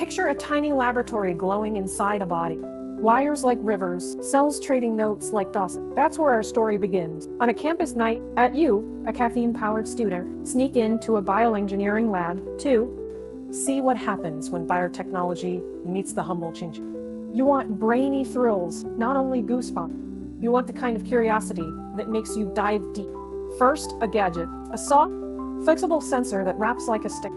Picture a tiny laboratory glowing inside a body. Wires like rivers, cells trading notes like Dawson. That's where our story begins. On a campus night, you, a caffeine-powered student, sneak into a bioengineering lab to see what happens when biotechnology meets the humble chin-chin. You want brainy thrills, not only goosebumps. You want the kind of curiosity that makes you dive deep. First, a gadget, a soft, flexible sensor that wraps like a stick.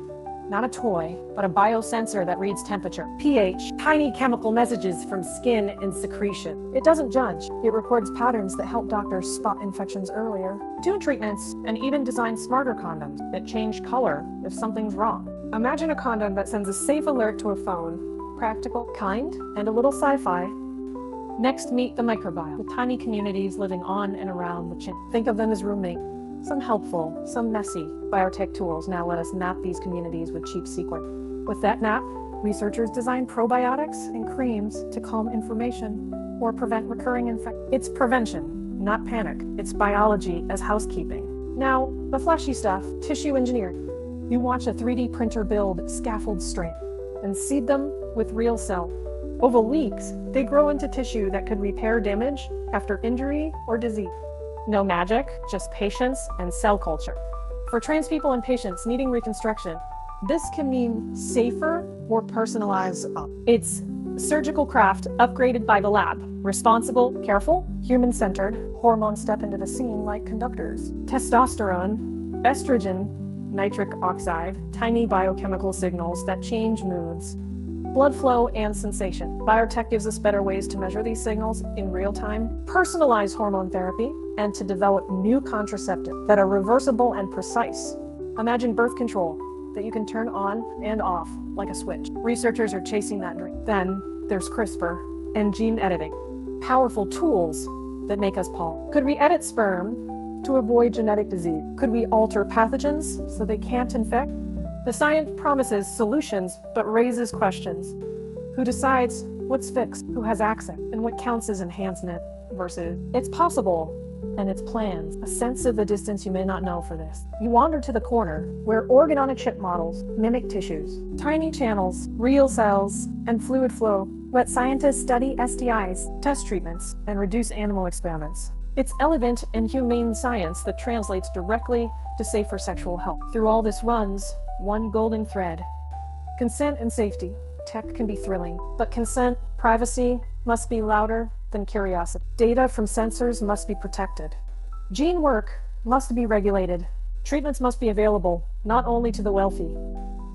Not a toy, but a biosensor that reads temperature, pH, tiny chemical messages from skin and secretion. It doesn't judge. It records patterns that help doctors spot infections earlier, tune treatments, and even design smarter condoms that change color if something's wrong. Imagine a condom that sends a safe alert to a phone. Practical, kind, and a little sci-fi. Next, meet the microbiome, with tiny communities living on and around the chin. Think of them as roommates. Some helpful, some messy. Biotech tools now let us map these communities with cheap sequence. With that map, researchers design probiotics and creams to calm inflammation or prevent recurring infections. It's prevention, not panic. It's biology as housekeeping. Now, the flashy stuff, tissue engineering. You watch a 3D printer build scaffold strain and seed them with real cells. Over weeks, they grow into tissue that could repair damage after injury or disease. No magic, just patience and cell culture. For trans people and patients needing reconstruction, this can mean safer, more personalized. It's surgical craft upgraded by the lab. Responsible, careful, human-centered. Hormones step into the scene like conductors. Testosterone, estrogen, nitric oxide, tiny biochemical signals that change moods. Blood flow and sensation. Biotech gives us better ways to measure these signals in real time, personalize hormone therapy, and to develop new contraceptives that are reversible and precise. Imagine birth control that you can turn on and off like a switch. Researchers are chasing that dream. Then there's CRISPR and gene editing, powerful tools that make us pause. Could we edit sperm to avoid genetic disease? Could we alter pathogens so they can't infect? The science promises solutions, but raises questions. Who decides what's fixed? Who has access? And what counts as enhancement versus it's possible and its plans? A sense of the distance you may not know for this. You wander to the corner where organ-on-a-chip models mimic tissues, tiny channels, real cells, and fluid flow. Let scientists study STIs, test treatments, and reduce animal experiments. It's elegant and humane science that translates directly to safer sexual health. Through all this runs one golden thread: consent and safety. Tech can be thrilling, but consent, privacy must be louder than curiosity. Data from sensors must be protected. Gene work must be regulated. Treatments must be available, not only to the wealthy.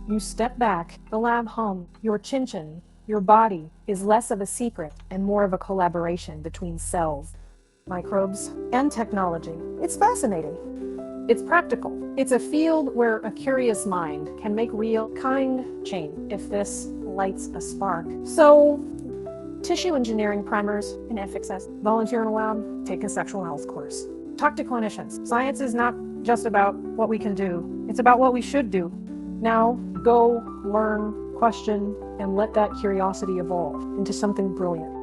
You step back, the lab hum, your chin-chin, your body is less of a secret and more of a collaboration between cells, microbes, and technology. It's fascinating. It's practical. It's a field where a curious mind can make real, kind change if this lights a spark. So, tissue engineering primers and FXS. Volunteer in a lab, take a sexual health course. Talk to clinicians. Science is not just about what we can do. It's about what we should do. Now, go, learn, question, and let that curiosity evolve into something brilliant.